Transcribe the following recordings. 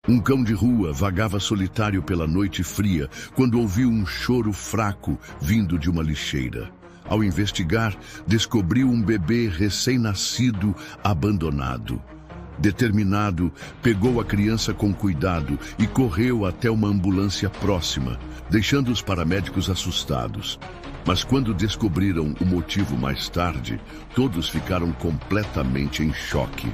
Um cão de rua vagava solitário pela noite fria quando ouviu um choro fraco vindo de uma lixeira. Ao investigar, descobriu um bebê recém-nascido abandonado. Determinado, pegou a criança com cuidado e correu até uma ambulância próxima, deixando os paramédicos assustados. Mas quando descobriram o motivo mais tarde, todos ficaram completamente em choque.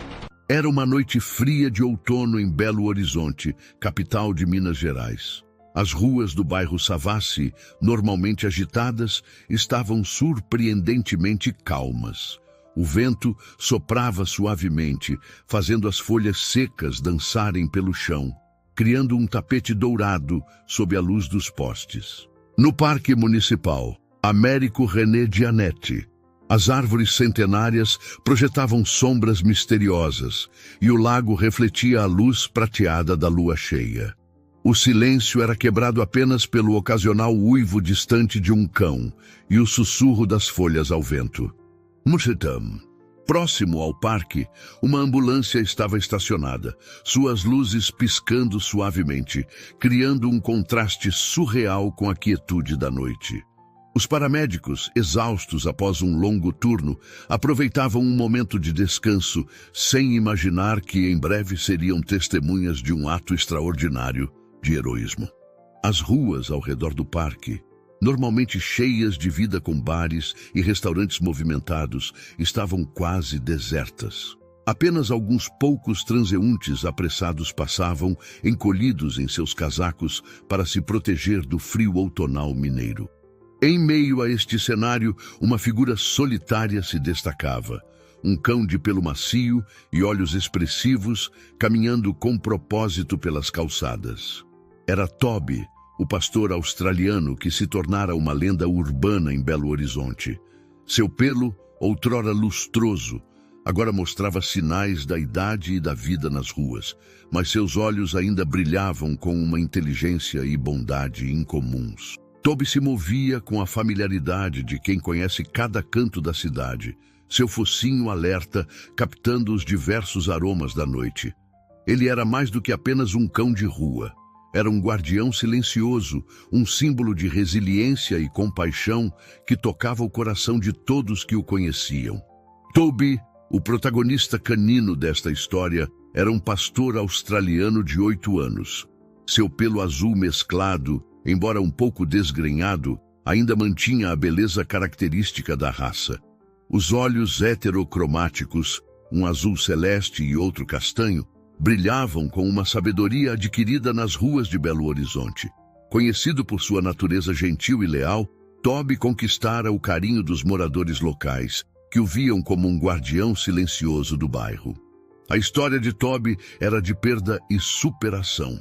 Era uma noite fria de outono em Belo Horizonte, capital de Minas Gerais. As ruas do bairro Savassi, normalmente agitadas, estavam surpreendentemente calmas. O vento soprava suavemente, fazendo as folhas secas dançarem pelo chão, criando um tapete dourado sob a luz dos postes. No Parque Municipal Américo René Dianetti, as árvores centenárias projetavam sombras misteriosas e o lago refletia a luz prateada da lua cheia. O silêncio era quebrado apenas pelo ocasional uivo distante de um cão e o sussurro das folhas ao vento. Muxetam. Próximo ao parque, uma ambulância estava estacionada, suas luzes piscando suavemente, criando um contraste surreal com a quietude da noite. Os paramédicos, exaustos após um longo turno, aproveitavam um momento de descanso, sem imaginar que em breve seriam testemunhas de um ato extraordinário de heroísmo. As ruas ao redor do parque, normalmente cheias de vida com bares e restaurantes movimentados, estavam quase desertas. Apenas alguns poucos transeuntes apressados passavam, encolhidos em seus casacos para se proteger do frio outonal mineiro. Em meio a este cenário, uma figura solitária se destacava. Um cão de pelo macio e olhos expressivos, caminhando com propósito pelas calçadas. Era Toby, o pastor australiano que se tornara uma lenda urbana em Belo Horizonte. Seu pelo, outrora lustroso, agora mostrava sinais da idade e da vida nas ruas, mas seus olhos ainda brilhavam com uma inteligência e bondade incomuns. Toby se movia com a familiaridade de quem conhece cada canto da cidade, seu focinho alerta, captando os diversos aromas da noite. Ele era mais do que apenas um cão de rua. Era um guardião silencioso, um símbolo de resiliência e compaixão que tocava o coração de todos que o conheciam. Toby, o protagonista canino desta história, era um pastor australiano de 8 anos. Seu pelo azul mesclado, embora um pouco desgrenhado, ainda mantinha a beleza característica da raça. Os olhos heterocromáticos, um azul celeste e outro castanho, brilhavam com uma sabedoria adquirida nas ruas de Belo Horizonte. Conhecido por sua natureza gentil e leal, Toby conquistara o carinho dos moradores locais, que o viam como um guardião silencioso do bairro. A história de Toby era de perda e superação.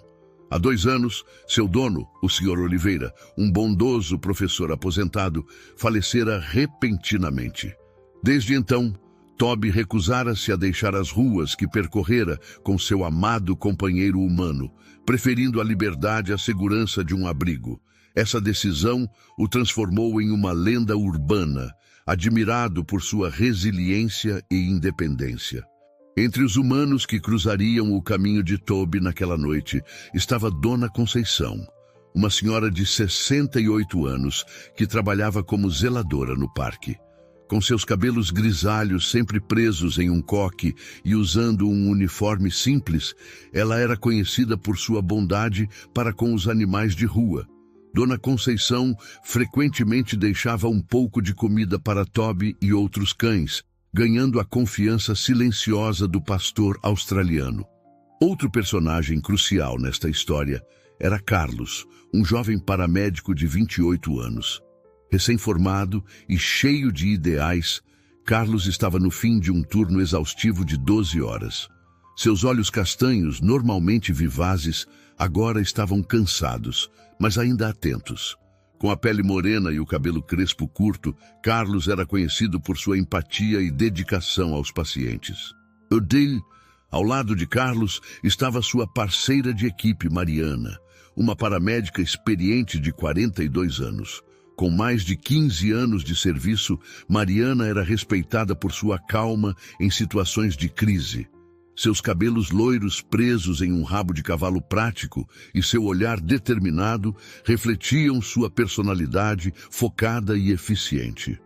Há 2 anos, seu dono, o Sr. Oliveira, um bondoso professor aposentado, falecera repentinamente. Desde então, Toby recusara-se a deixar as ruas que percorrera com seu amado companheiro humano, preferindo a liberdade à segurança de um abrigo. Essa decisão o transformou em uma lenda urbana, admirado por sua resiliência e independência. Entre os humanos que cruzariam o caminho de Toby naquela noite estava Dona Conceição, uma senhora de 68 anos que trabalhava como zeladora no parque. Com seus cabelos grisalhos sempre presos em um coque e usando um uniforme simples, ela era conhecida por sua bondade para com os animais de rua. Dona Conceição frequentemente deixava um pouco de comida para Toby e outros cães, ganhando a confiança silenciosa do pastor australiano. Outro personagem crucial nesta história era Carlos, um jovem paramédico de 28 anos. Recém-formado e cheio de ideais, Carlos estava no fim de um turno exaustivo de 12 horas. Seus olhos castanhos, normalmente vivazes, agora estavam cansados, mas ainda atentos. Com a pele morena e o cabelo crespo curto, Carlos era conhecido por sua empatia e dedicação aos pacientes. Odile, ao lado de Carlos, estava sua parceira de equipe, Mariana, uma paramédica experiente de 42 anos. Com mais de 15 anos de serviço, Mariana era respeitada por sua calma em situações de crise. seus cabelos loiros presos em um rabo de cavalo prático e seu olhar determinado refletiam sua personalidade focada e eficiente.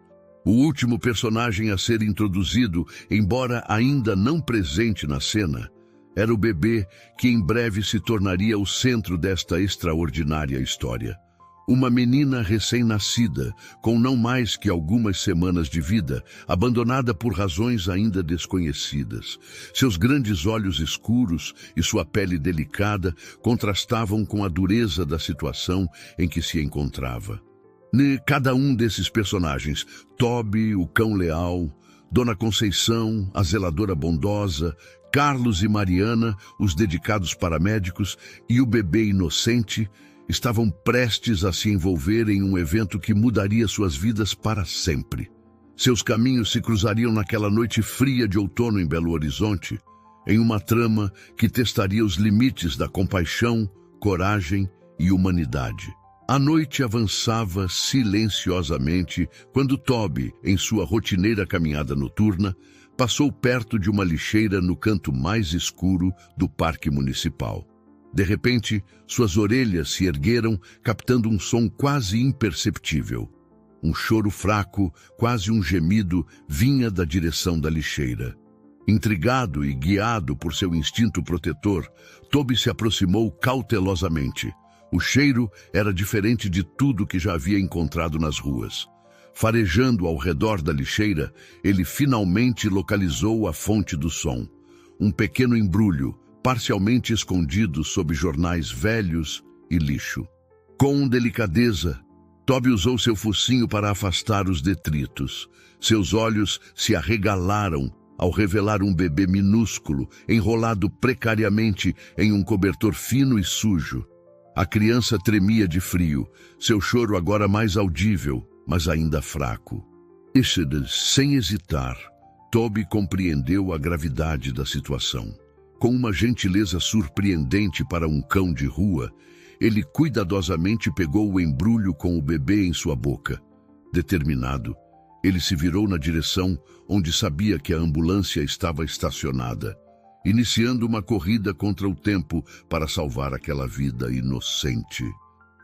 O último personagem a ser introduzido, embora ainda não presente na cena, era o bebê que em breve se tornaria o centro desta extraordinária história. Uma menina recém-nascida, com não mais que algumas semanas de vida, abandonada por razões ainda desconhecidas. Seus grandes olhos escuros e sua pele delicada contrastavam com a dureza da situação em que se encontrava. Cada um desses personagens, Toby, o cão leal, Dona Conceição, a zeladora bondosa, Carlos e Mariana, os dedicados paramédicos, e o bebê inocente, estavam prestes a se envolver em um evento que mudaria suas vidas para sempre. Seus caminhos se cruzariam naquela noite fria de outono em Belo Horizonte, em uma trama que testaria os limites da compaixão, coragem e humanidade. A noite avançava silenciosamente quando Toby, em sua rotineira caminhada noturna, passou perto de uma lixeira no canto mais escuro do parque municipal. De repente, suas orelhas se ergueram, captando um som quase imperceptível. Um choro fraco, quase um gemido, vinha da direção da lixeira. Intrigado e guiado por seu instinto protetor, Toby se aproximou cautelosamente. O cheiro era diferente de tudo que já havia encontrado nas ruas. Farejando ao redor da lixeira, ele finalmente localizou a fonte do som. Um pequeno embrulho, parcialmente escondido sob jornais velhos e lixo. Com delicadeza, Toby usou seu focinho para afastar os detritos. Seus olhos se arregalaram ao revelar um bebê minúsculo, enrolado precariamente em um cobertor fino e sujo. A criança tremia de frio, seu choro agora mais audível, mas ainda fraco. Sem hesitar, Toby compreendeu a gravidade da situação. Com uma gentileza surpreendente para um cão de rua, ele cuidadosamente pegou o embrulho com o bebê em sua boca. Determinado, ele se virou na direção onde sabia que a ambulância estava estacionada, iniciando uma corrida contra o tempo para salvar aquela vida inocente.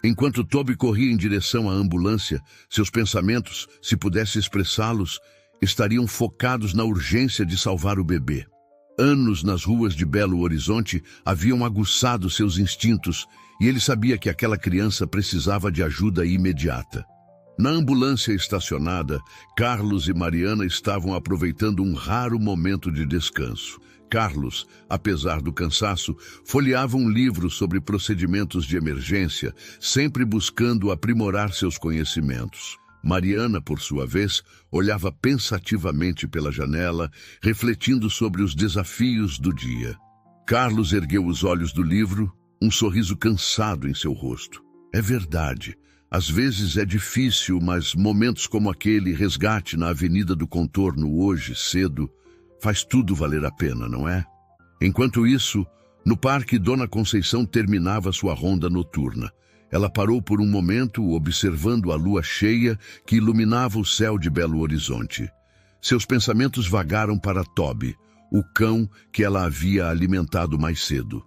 Enquanto Toby corria em direção à ambulância, seus pensamentos, se pudesse expressá-los, estariam focados na urgência de salvar o bebê. Anos nas ruas de Belo Horizonte haviam aguçado seus instintos e ele sabia que aquela criança precisava de ajuda imediata. Na ambulância estacionada, Carlos e Mariana estavam aproveitando um raro momento de descanso. Carlos, apesar do cansaço, folheava um livro sobre procedimentos de emergência, sempre buscando aprimorar seus conhecimentos. Mariana, por sua vez, olhava pensativamente pela janela, refletindo sobre os desafios do dia. Carlos ergueu os olhos do livro, um sorriso cansado em seu rosto. É verdade, às vezes é difícil, mas momentos como aquele resgate na Avenida do Contorno hoje, cedo, faz tudo valer a pena, não é? Enquanto isso, no parque, Dona Conceição terminava sua ronda noturna. Ela parou por um momento, observando a lua cheia que iluminava o céu de Belo Horizonte. Seus pensamentos vagaram para Toby, o cão que ela havia alimentado mais cedo.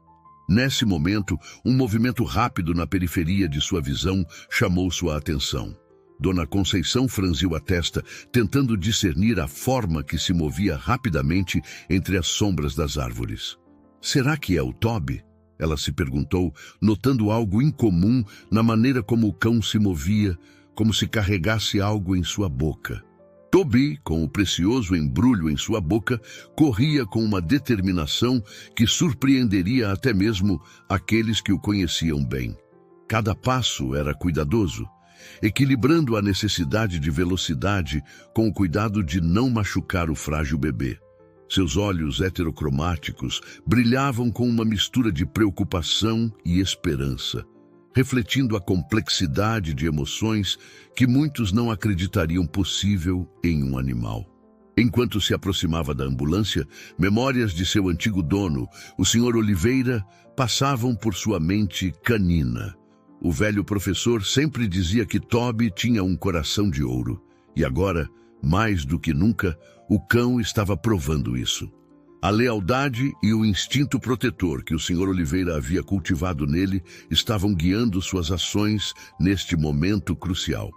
Nesse momento, um movimento rápido na periferia de sua visão chamou sua atenção. Dona Conceição franziu a testa, tentando discernir a forma que se movia rapidamente entre as sombras das árvores. Será que é o Toby? Ela se perguntou, notando algo incomum na maneira como o cão se movia, como se carregasse algo em sua boca. Toby, com o precioso embrulho em sua boca, corria com uma determinação que surpreenderia até mesmo aqueles que o conheciam bem. Cada passo era cuidadoso, equilibrando a necessidade de velocidade com o cuidado de não machucar o frágil bebê. Seus olhos heterocromáticos brilhavam com uma mistura de preocupação e esperança, refletindo a complexidade de emoções que muitos não acreditariam possível em um animal. Enquanto se aproximava da ambulância, memórias de seu antigo dono, o Sr. Oliveira, passavam por sua mente canina. O velho professor sempre dizia que Toby tinha um coração de ouro, e agora, mais do que nunca, o cão estava provando isso. A lealdade e o instinto protetor que o Sr. Oliveira havia cultivado nele estavam guiando suas ações neste momento crucial.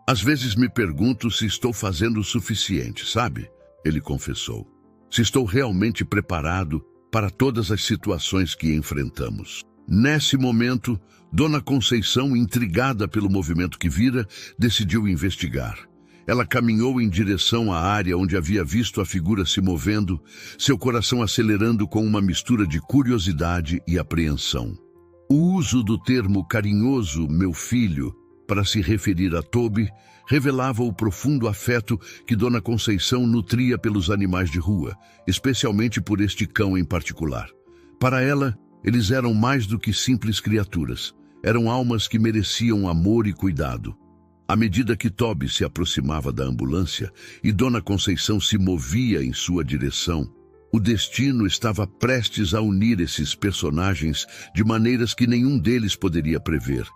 Às vezes me pergunto se estou fazendo o suficiente, sabe? Ele confessou. Se estou realmente preparado para todas as situações que enfrentamos. Nesse momento, Dona Conceição, intrigada pelo movimento que vira, decidiu investigar. Ela caminhou em direção à área onde havia visto a figura se movendo, seu coração acelerando com uma mistura de curiosidade e apreensão. O uso do termo carinhoso "meu filho" para se referir a Toby revelava o profundo afeto que Dona Conceição nutria pelos animais de rua, especialmente por este cão em particular. Para ela, eles eram mais do que simples criaturas. Eram almas que mereciam amor e cuidado. À medida que Toby se aproximava da ambulância e Dona Conceição se movia em sua direção, o destino estava prestes a unir esses personagens de maneiras que nenhum deles poderia prever.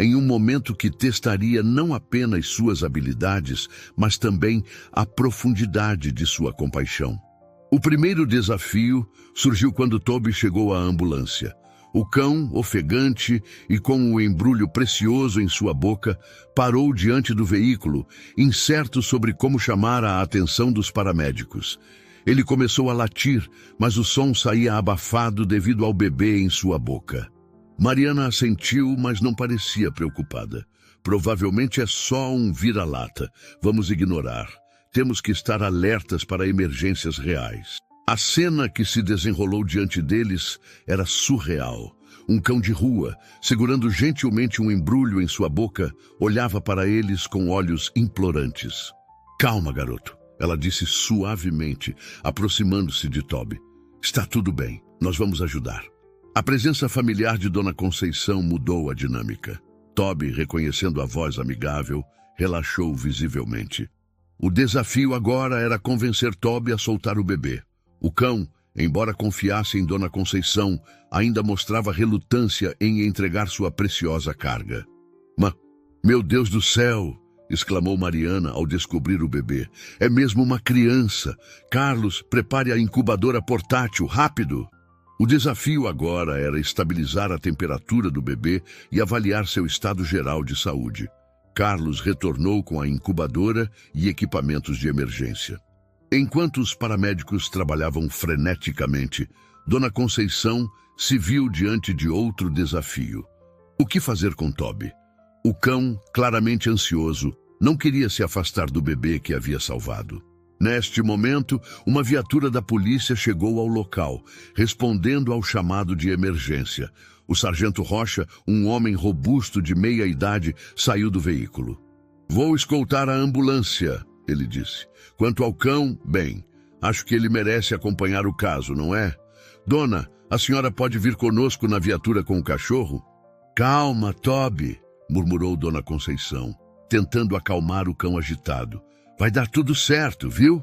Em um momento que testaria não apenas suas habilidades, mas também a profundidade de sua compaixão. O primeiro desafio surgiu quando Toby chegou à ambulância. O cão, ofegante e com o embrulho precioso em sua boca, parou diante do veículo, incerto sobre como chamar a atenção dos paramédicos. Ele começou a latir, mas o som saía abafado devido ao bebê em sua boca. Mariana assentiu, mas não parecia preocupada. Provavelmente é só um vira-lata. Vamos ignorar. Temos que estar alertas para emergências reais. A cena que se desenrolou diante deles era surreal. Um cão de rua, segurando gentilmente um embrulho em sua boca, olhava para eles com olhos implorantes. "Calma, garoto", ela disse suavemente, aproximando-se de Toby. "Está tudo bem, nós vamos ajudar." A presença familiar de Dona Conceição mudou a dinâmica. Toby, reconhecendo a voz amigável, relaxou visivelmente. O desafio agora era convencer Toby a soltar o bebê. O cão, embora confiasse em Dona Conceição, ainda mostrava relutância em entregar sua preciosa carga. Meu Deus do céu!" exclamou Mariana ao descobrir o bebê. "É mesmo uma criança! Carlos, prepare a incubadora portátil, rápido!" O desafio agora era estabilizar a temperatura do bebê e avaliar seu estado geral de saúde. Carlos retornou com a incubadora e equipamentos de emergência. Enquanto os paramédicos trabalhavam freneticamente, Dona Conceição se viu diante de outro desafio. O que fazer com Toby? O cão, claramente ansioso, não queria se afastar do bebê que havia salvado. Neste momento, uma viatura da polícia chegou ao local, respondendo ao chamado de emergência. O sargento Rocha, um homem robusto de meia-idade, saiu do veículo. "Vou escoltar a ambulância", ele disse. "Quanto ao cão, bem, acho que ele merece acompanhar o caso, não é? Dona, a senhora pode vir conosco na viatura com o cachorro?" "Calma, Toby", murmurou Dona Conceição, tentando acalmar o cão agitado. "Vai dar tudo certo, viu?"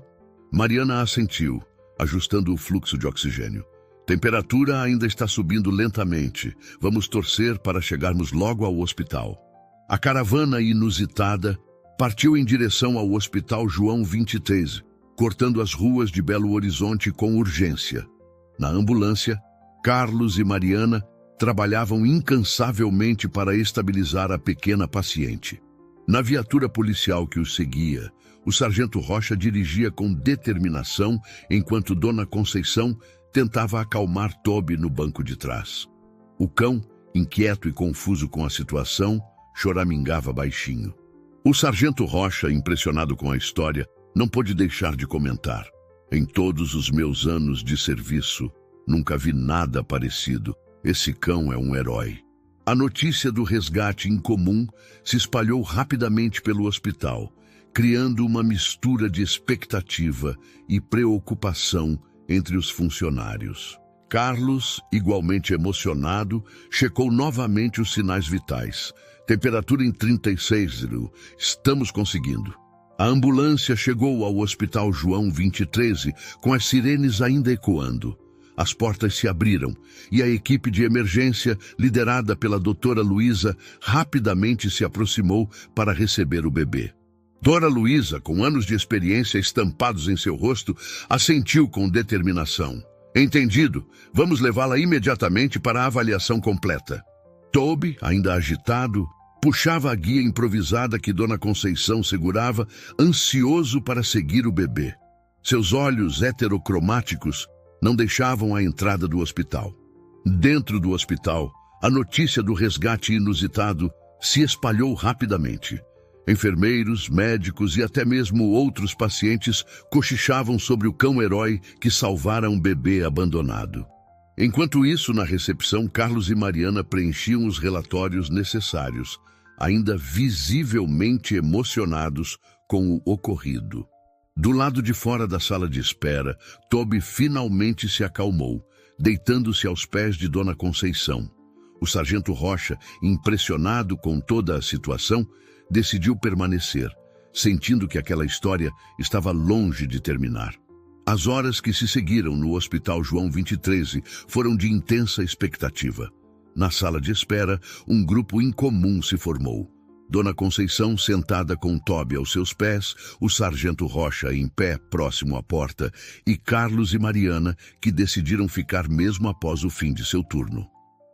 Mariana assentiu, ajustando o fluxo de oxigênio. "Temperatura ainda está subindo lentamente. Vamos torcer para chegarmos logo ao hospital." A caravana inusitada partiu em direção ao Hospital João 23, cortando as ruas de Belo Horizonte com urgência. Na ambulância, Carlos e Mariana trabalhavam incansavelmente para estabilizar a pequena paciente. Na viatura policial que os seguia, o sargento Rocha dirigia com determinação, enquanto Dona Conceição tentava acalmar Toby no banco de trás. O cão, inquieto e confuso com a situação, choramingava baixinho. O sargento Rocha, impressionado com a história, não pôde deixar de comentar. "Em todos os meus anos de serviço, nunca vi nada parecido. Esse cão é um herói." A notícia do resgate incomum se espalhou rapidamente pelo hospital, criando uma mistura de expectativa e preocupação entre os funcionários. Carlos, igualmente emocionado, checou novamente os sinais vitais. "Temperatura em 36, estamos conseguindo." A ambulância chegou ao Hospital João 23 com as sirenes ainda ecoando. As portas se abriram e a equipe de emergência, liderada pela doutora Luísa, rapidamente se aproximou para receber o bebê. Dora Luísa, com anos de experiência estampados em seu rosto, assentiu com determinação. Entendido. Vamos levá-la imediatamente para a avaliação completa. Toby, ainda agitado, puxava a guia improvisada que Dona Conceição segurava, ansioso para seguir o bebê. Seus olhos heterocromáticos não deixavam a entrada do hospital. Dentro do hospital, a notícia do resgate inusitado se espalhou rapidamente. Enfermeiros, médicos e até mesmo outros pacientes cochichavam sobre o cão-herói que salvara um bebê abandonado. Enquanto isso, na recepção, Carlos e Mariana preenchiam os relatórios necessários, ainda visivelmente emocionados com o ocorrido. Do lado de fora da sala de espera, Toby finalmente se acalmou, deitando-se aos pés de Dona Conceição. O sargento Rocha, impressionado com toda a situação, decidiu permanecer, sentindo que aquela história estava longe de terminar. As horas que se seguiram no Hospital João 2013 foram de intensa expectativa. Na sala de espera, um grupo incomum se formou. Dona Conceição sentada com Toby aos seus pés, o sargento Rocha em pé próximo à porta e Carlos e Mariana, que decidiram ficar mesmo após o fim de seu turno.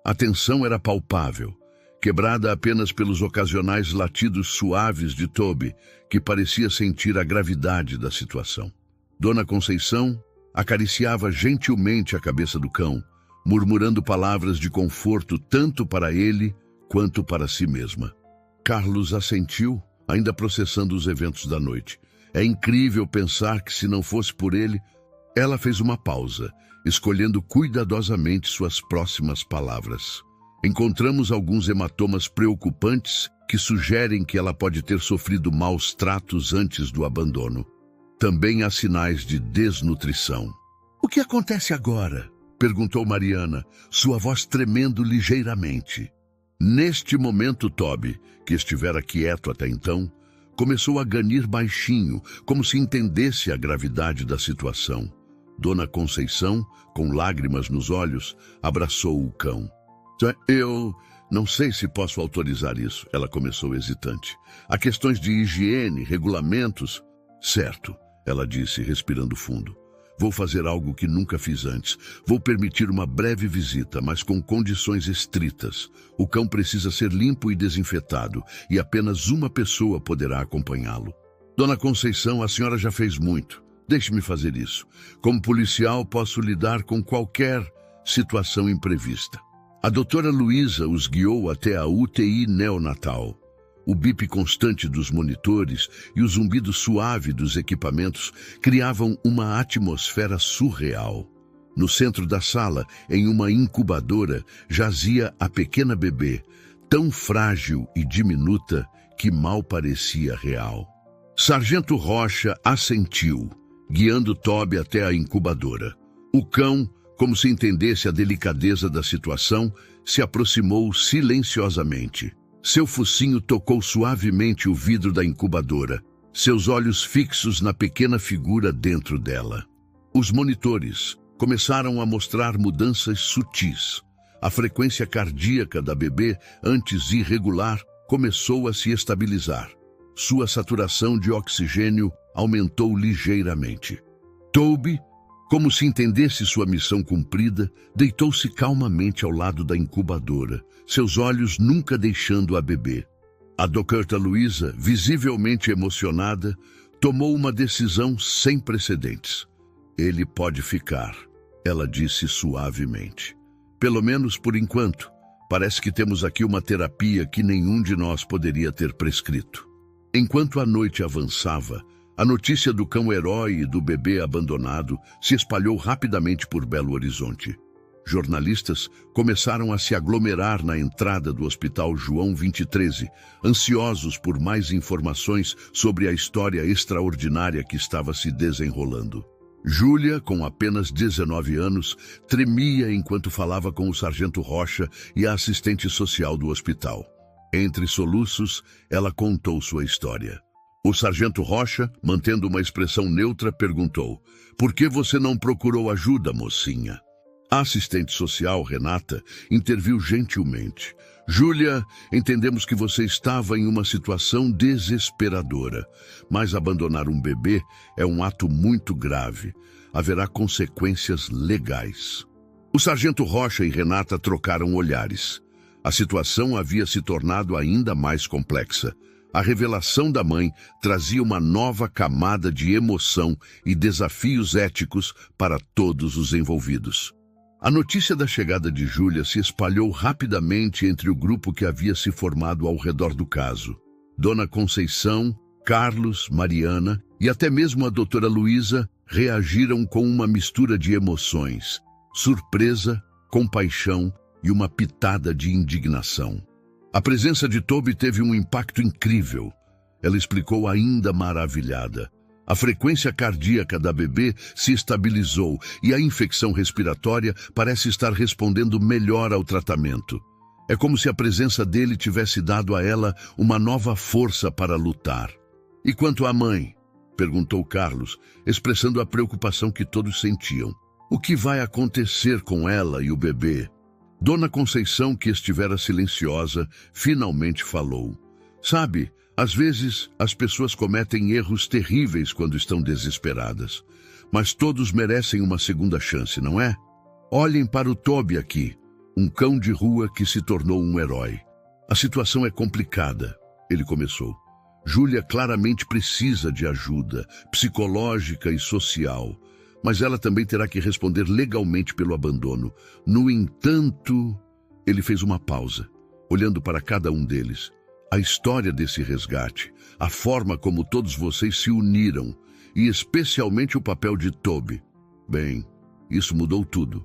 A tensão era palpável, quebrada apenas pelos ocasionais latidos suaves de Toby, que parecia sentir a gravidade da situação. Dona Conceição acariciava gentilmente a cabeça do cão, murmurando palavras de conforto tanto para ele quanto para si mesma. Carlos assentiu, ainda processando os eventos da noite. É incrível pensar que, se não fosse por ele... Ela fez uma pausa, escolhendo cuidadosamente suas próximas palavras. Encontramos alguns hematomas preocupantes que sugerem que ela pode ter sofrido maus tratos antes do abandono. Também há sinais de desnutrição. "O que acontece agora?" perguntou Mariana, sua voz tremendo ligeiramente. Neste momento, Toby, que estivera quieto até então, começou a ganir baixinho, como se entendesse a gravidade da situação. Dona Conceição, com lágrimas nos olhos, abraçou o cão. "Eu não sei se posso autorizar isso", ela começou hesitante. "Há questões de higiene, regulamentos." "Certo", ela disse, respirando fundo. "Vou fazer algo que nunca fiz antes. Vou permitir uma breve visita, mas com condições estritas. O cão precisa ser limpo e desinfetado, e apenas uma pessoa poderá acompanhá-lo." "Dona Conceição, a senhora já fez muito. Deixe-me fazer isso. Como policial, posso lidar com qualquer situação imprevista." A doutora Luísa os guiou até a UTI neonatal. O bip constante dos monitores e o zumbido suave dos equipamentos criavam uma atmosfera surreal. No centro da sala, em uma incubadora, jazia a pequena bebê, tão frágil e diminuta que mal parecia real. Sargento Rocha assentiu, guiando Toby até a incubadora. O cão, como se entendesse a delicadeza da situação, se aproximou silenciosamente. Seu focinho tocou suavemente o vidro da incubadora, seus olhos fixos na pequena figura dentro dela. Os monitores começaram a mostrar mudanças sutis. A frequência cardíaca da bebê, antes irregular, começou a se estabilizar. Sua saturação de oxigênio aumentou ligeiramente. Toby, como se entendesse sua missão cumprida, deitou-se calmamente ao lado da incubadora, seus olhos nunca deixando a bebê. A doutora Luísa, visivelmente emocionada, tomou uma decisão sem precedentes. "Ele pode ficar", ela disse suavemente. "Pelo menos por enquanto. Parece que temos aqui uma terapia que nenhum de nós poderia ter prescrito." Enquanto a noite avançava, a notícia do cão-herói e do bebê abandonado se espalhou rapidamente por Belo Horizonte. Jornalistas começaram a se aglomerar na entrada do Hospital João 2013, ansiosos por mais informações sobre a história extraordinária que estava se desenrolando. Júlia, com apenas 19 anos, tremia enquanto falava com o sargento Rocha e a assistente social do hospital. Entre soluços, ela contou sua história. O sargento Rocha, mantendo uma expressão neutra, perguntou: "Por que você não procurou ajuda, mocinha?" A assistente social, Renata, interviu gentilmente. "Júlia, entendemos que você estava em uma situação desesperadora, mas abandonar um bebê é um ato muito grave. haverá consequências legais. O sargento Rocha e Renata trocaram olhares. A situação havia se tornado ainda mais complexa. A revelação da mãe trazia uma nova camada de emoção e desafios éticos para todos os envolvidos. A notícia da chegada de Júlia se espalhou rapidamente entre o grupo que havia se formado ao redor do caso. Dona Conceição, Carlos, Mariana e até mesmo a doutora Luísa reagiram com uma mistura de emoções: surpresa, compaixão e uma pitada de indignação. A presença de Toby teve um impacto incrível. Ela explicou ainda maravilhada. A frequência cardíaca da bebê se estabilizou e a infecção respiratória parece estar respondendo melhor ao tratamento. É como se a presença dele tivesse dado a ela uma nova força para lutar. E quanto à mãe? Perguntou Carlos, expressando a preocupação que todos sentiam. O que vai acontecer com ela e o bebê? Dona Conceição, que estivera silenciosa, finalmente falou. Sabe, às vezes as pessoas cometem erros terríveis quando estão desesperadas. Mas todos merecem uma segunda chance, não é? Olhem para o Toby aqui, um cão de rua que se tornou um herói. A situação é complicada, ele começou. Júlia claramente precisa de ajuda psicológica e social, mas ela também terá que responder legalmente pelo abandono. No entanto, ele fez uma pausa, olhando para cada um deles. A história desse resgate, a forma como todos vocês se uniram, e especialmente o papel de Toby. Bem, isso mudou tudo.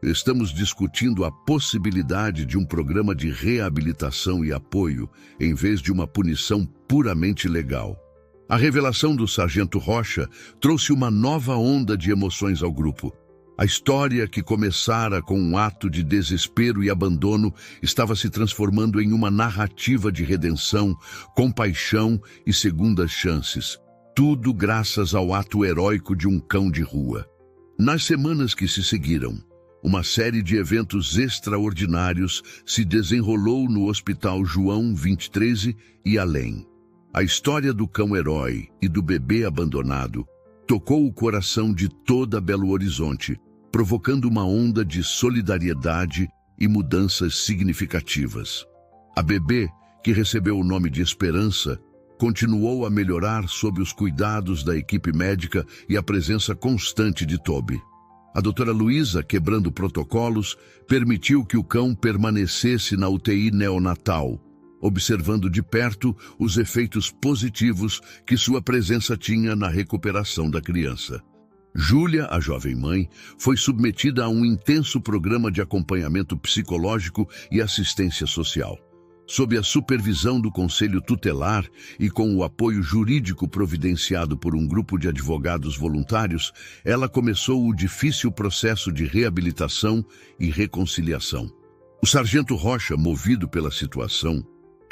Estamos discutindo a possibilidade de um programa de reabilitação e apoio, em vez de uma punição puramente legal. A revelação do sargento Rocha trouxe uma nova onda de emoções ao grupo. A história, que começara com um ato de desespero e abandono, estava se transformando em uma narrativa de redenção, compaixão e segundas chances. Tudo graças ao ato heróico de um cão de rua. Nas semanas que se seguiram, uma série de eventos extraordinários se desenrolou no Hospital João 2013 e além. A história do cão-herói e do bebê abandonado tocou o coração de toda Belo Horizonte, provocando uma onda de solidariedade e mudanças significativas. A bebê, que recebeu o nome de Esperança, continuou a melhorar sob os cuidados da equipe médica e a presença constante de Toby. A doutora Luísa, quebrando protocolos, permitiu que o cão permanecesse na UTI neonatal, observando de perto os efeitos positivos que sua presença tinha na recuperação da criança. Júlia, a jovem mãe, foi submetida a um intenso programa de acompanhamento psicológico e assistência social. Sob a supervisão do Conselho Tutelar e com o apoio jurídico providenciado por um grupo de advogados voluntários, ela começou o difícil processo de reabilitação e reconciliação. O sargento Rocha, movido pela situação,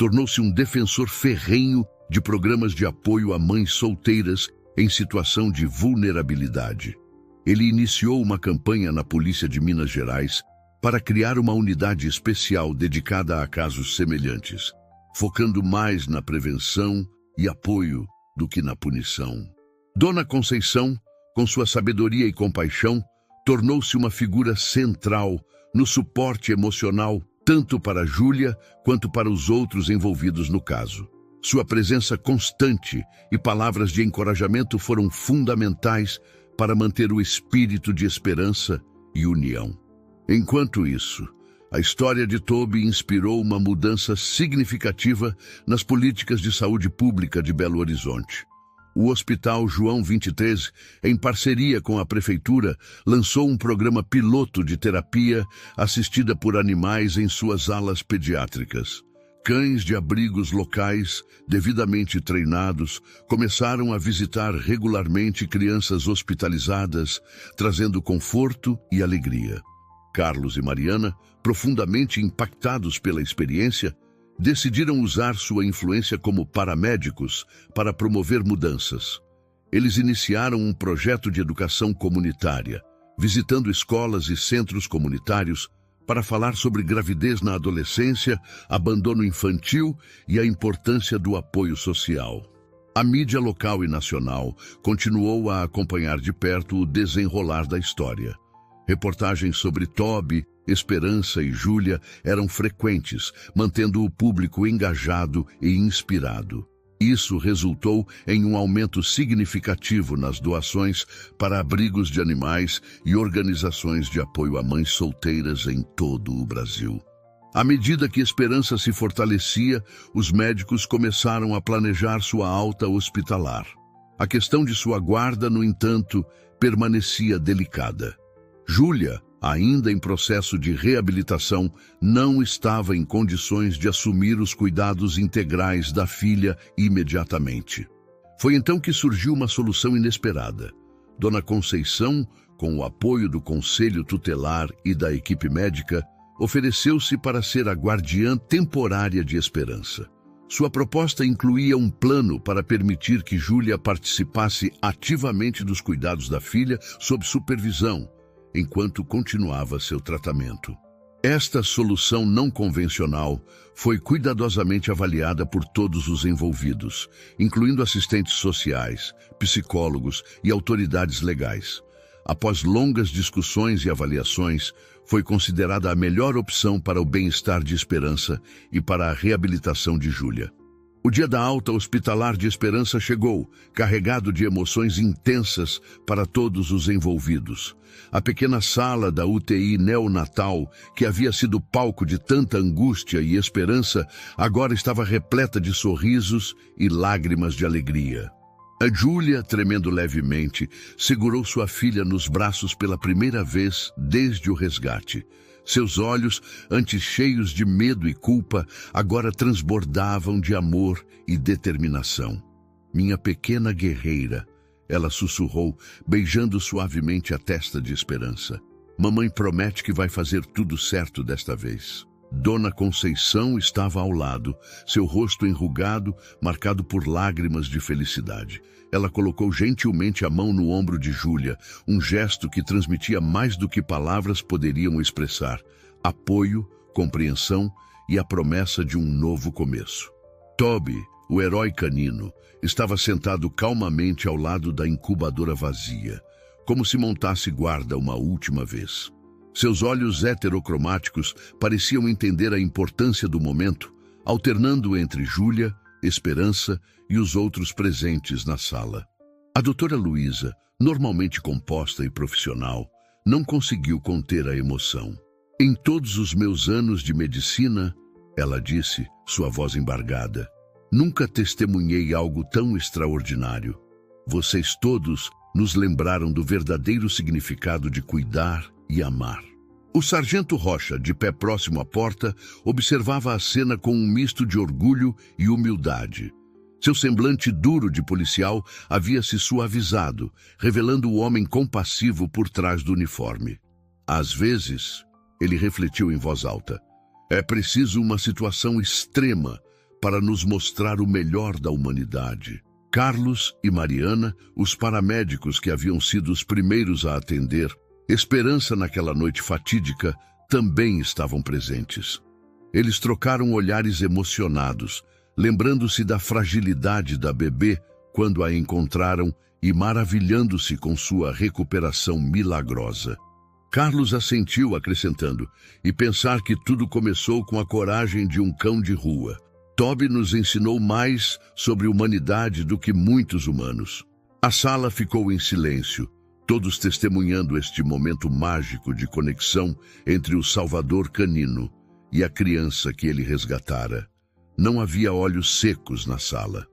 tornou-se um defensor ferrenho de programas de apoio a mães solteiras em situação de vulnerabilidade. Ele iniciou uma campanha na Polícia de Minas Gerais para criar uma unidade especial dedicada a casos semelhantes, focando mais na prevenção e apoio do que na punição. Dona Conceição, com sua sabedoria e compaixão, tornou-se uma figura central no suporte emocional tanto para Júlia quanto para os outros envolvidos no caso. Sua presença constante e palavras de encorajamento foram fundamentais para manter o espírito de esperança e união. Enquanto isso, a história de Toby inspirou uma mudança significativa nas políticas de saúde pública de Belo Horizonte. O Hospital João 23, em parceria com a Prefeitura, lançou um programa piloto de terapia assistida por animais em suas alas pediátricas. Cães de abrigos locais, devidamente treinados, começaram a visitar regularmente crianças hospitalizadas, trazendo conforto e alegria. Carlos e Mariana, profundamente impactados pela experiência, decidiram usar sua influência como paramédicos para promover mudanças. Eles iniciaram um projeto de educação comunitária, visitando escolas e centros comunitários para falar sobre gravidez na adolescência, abandono infantil e a importância do apoio social. A mídia local e nacional continuou a acompanhar de perto o desenrolar da história. Reportagens sobre Toby, Esperança e Júlia eram frequentes, mantendo o público engajado e inspirado. Isso resultou em um aumento significativo nas doações para abrigos de animais e organizações de apoio a mães solteiras em todo o Brasil. À medida que Esperança se fortalecia, os médicos começaram a planejar sua alta hospitalar. A questão de sua guarda, no entanto, permanecia delicada. Júlia, ainda em processo de reabilitação, não estava em condições de assumir os cuidados integrais da filha imediatamente. Foi então que surgiu uma solução inesperada. Dona Conceição, com o apoio do Conselho Tutelar e da equipe médica, ofereceu-se para ser a guardiã temporária de Esperança. Sua proposta incluía um plano para permitir que Júlia participasse ativamente dos cuidados da filha sob supervisão, enquanto continuava seu tratamento. Esta solução não convencional foi cuidadosamente avaliada por todos os envolvidos, incluindo assistentes sociais, psicólogos e autoridades legais. Após longas discussões e avaliações, foi considerada a melhor opção para o bem-estar de Esperança e para a reabilitação de Júlia. O dia da alta hospitalar de Esperança chegou, carregado de emoções intensas para todos os envolvidos. A pequena sala da UTI neonatal, que havia sido palco de tanta angústia e esperança, agora estava repleta de sorrisos e lágrimas de alegria. A Júlia, tremendo levemente, segurou sua filha nos braços pela primeira vez desde o resgate. Seus olhos, antes cheios de medo e culpa, agora transbordavam de amor e determinação. Minha pequena guerreira, ela sussurrou, beijando suavemente a testa de Esperança. Mamãe promete que vai fazer tudo certo desta vez. Dona Conceição estava ao lado, seu rosto enrugado, marcado por lágrimas de felicidade. Ela colocou gentilmente a mão no ombro de Júlia, um gesto que transmitia mais do que palavras poderiam expressar: apoio, compreensão e a promessa de um novo começo. Toby, o herói canino, estava sentado calmamente ao lado da incubadora vazia, como se montasse guarda uma última vez. Seus olhos heterocromáticos pareciam entender a importância do momento, alternando entre Júlia, Esperança e os outros presentes na sala. A doutora Luísa, normalmente composta e profissional, não conseguiu conter a emoção. Em todos os meus anos de medicina, ela disse, sua voz embargada, nunca testemunhei algo tão extraordinário. Vocês todos nos lembraram do verdadeiro significado de cuidar e amar. O sargento Rocha, de pé próximo à porta, observava a cena com um misto de orgulho e humildade. Seu semblante duro de policial havia se suavizado, revelando o homem compassivo por trás do uniforme. Às vezes, ele refletiu em voz alta, é preciso uma situação extrema para nos mostrar o melhor da humanidade. Carlos e Mariana, os paramédicos que haviam sido os primeiros a atender Esperança naquela noite fatídica, também estavam presentes. Eles trocaram olhares emocionados, lembrando-se da fragilidade da bebê quando a encontraram e maravilhando-se com sua recuperação milagrosa. Carlos assentiu, acrescentando, e pensar que tudo começou com a coragem de um cão de rua. Toby nos ensinou mais sobre humanidade do que muitos humanos. A sala ficou em silêncio, todos testemunhando este momento mágico de conexão entre o salvador canino e a criança que ele resgatara. Não havia olhos secos na sala.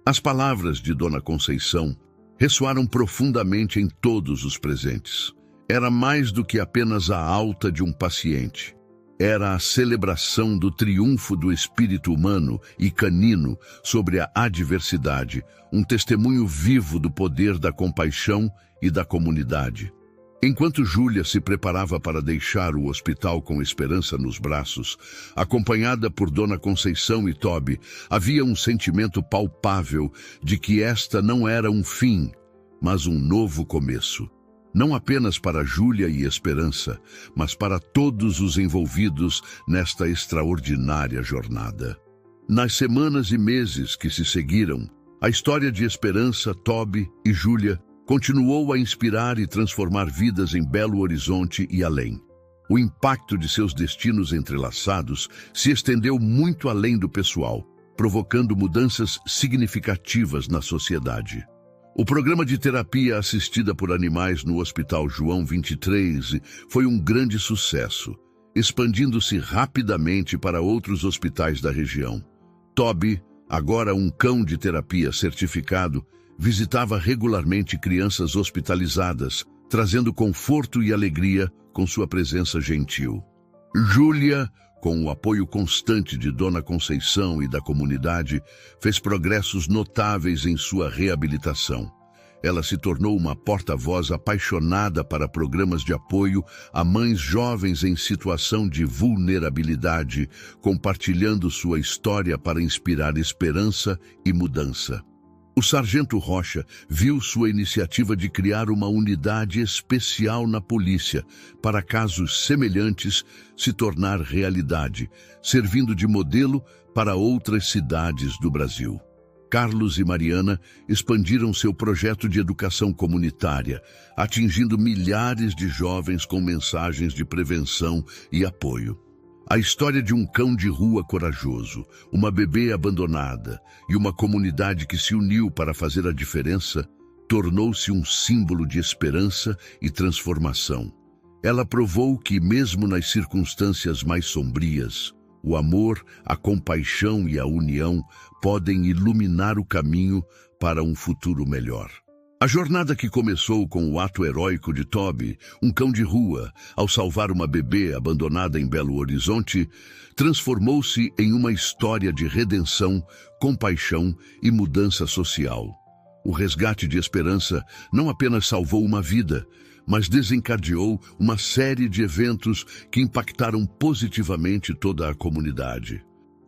As palavras de Dona Conceição ressoaram profundamente em todos os presentes. Era mais do que apenas a alta de um paciente. Era a celebração do triunfo do espírito humano e canino sobre a adversidade, um testemunho vivo do poder da compaixão e da comunidade. Enquanto Júlia se preparava para deixar o hospital com Esperança nos braços, acompanhada por Dona Conceição e Toby, havia um sentimento palpável de que esta não era um fim, mas um novo começo. Não apenas para Júlia e Esperança, mas para todos os envolvidos nesta extraordinária jornada. Nas semanas e meses que se seguiram, A história de Esperança, Toby e Júlia continuou a inspirar e transformar vidas em Belo Horizonte e além. O impacto de seus destinos entrelaçados se estendeu muito além do pessoal, provocando mudanças significativas na sociedade. O programa de terapia assistida por animais no Hospital João 23 foi um grande sucesso, expandindo-se rapidamente para outros hospitais da região. Toby, agora um cão de terapia certificado, visitava regularmente crianças hospitalizadas, trazendo conforto e alegria com sua presença gentil. Júlia, com o apoio constante de Dona Conceição e da comunidade, fez progressos notáveis em sua reabilitação. Ela se tornou uma porta-voz apaixonada para programas de apoio a mães jovens em situação de vulnerabilidade, compartilhando sua história para inspirar esperança e mudança. O Sargento Rocha viu sua iniciativa de criar uma unidade especial na polícia para casos semelhantes se tornar realidade, servindo de modelo para outras cidades do Brasil. Carlos e Mariana expandiram seu projeto de educação comunitária, atingindo milhares de jovens com mensagens de prevenção e apoio. A história de um cão de rua corajoso, uma bebê abandonada e uma comunidade que se uniu para fazer a diferença tornou-se um símbolo de esperança e transformação. Ela provou que, mesmo nas circunstâncias mais sombrias, o amor, a compaixão e a união podem iluminar o caminho para um futuro melhor. A jornada que começou com o ato heróico de Toby, um cão de rua, ao salvar uma bebê abandonada em Belo Horizonte, transformou-se em uma história de redenção, compaixão e mudança social. O resgate de Esperança não apenas salvou uma vida, mas desencadeou uma série de eventos que impactaram positivamente toda a comunidade.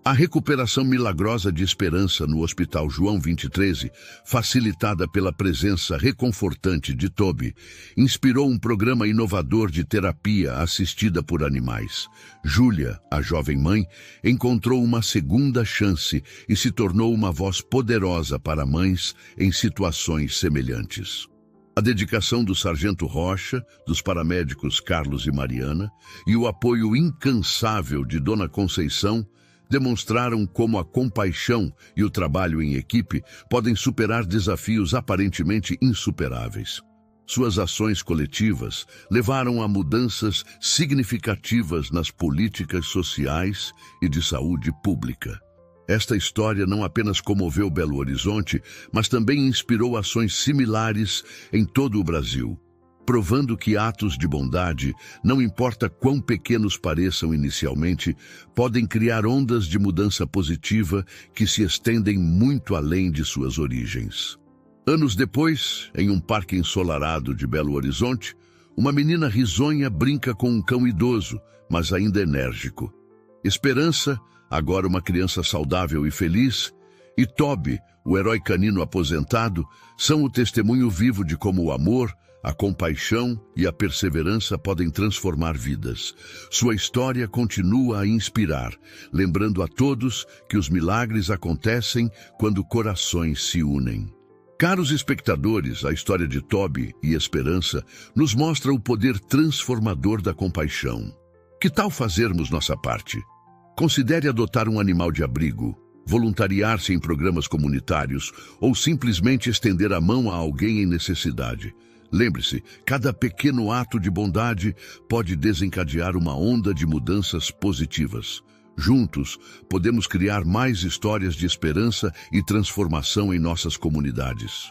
A recuperação milagrosa de Esperança no Hospital João 23, facilitada pela presença reconfortante de Toby, inspirou um programa inovador de terapia assistida por animais. Júlia, a jovem mãe, encontrou uma segunda chance e se tornou uma voz poderosa para mães em situações semelhantes. A dedicação do Sargento Rocha, dos paramédicos Carlos e Mariana e o apoio incansável de Dona Conceição demonstraram como a compaixão e o trabalho em equipe podem superar desafios aparentemente insuperáveis. Suas ações coletivas levaram a mudanças significativas nas políticas sociais e de saúde pública. Esta história não apenas comoveu Belo Horizonte, mas também inspirou ações similares em todo o Brasil, provando que atos de bondade, não importa quão pequenos pareçam inicialmente, podem criar ondas de mudança positiva que se estendem muito além de suas origens. Anos depois, em um parque ensolarado de Belo Horizonte, uma menina risonha brinca com um cão idoso, mas ainda enérgico. Esperança, agora uma criança saudável e feliz, e Toby, o herói canino aposentado, são o testemunho vivo de como o amor, a compaixão e a perseverança podem transformar vidas. Sua história continua a inspirar, lembrando a todos que os milagres acontecem quando corações se unem. Caros espectadores, a história de Toby e Esperança nos mostra o poder transformador da compaixão. Que tal fazermos nossa parte? Considere adotar um animal de abrigo, voluntariar-se em programas comunitários ou simplesmente estender a mão a alguém em necessidade. Lembre-se, cada pequeno ato de bondade pode desencadear uma onda de mudanças positivas. Juntos, podemos criar mais histórias de esperança e transformação em nossas comunidades.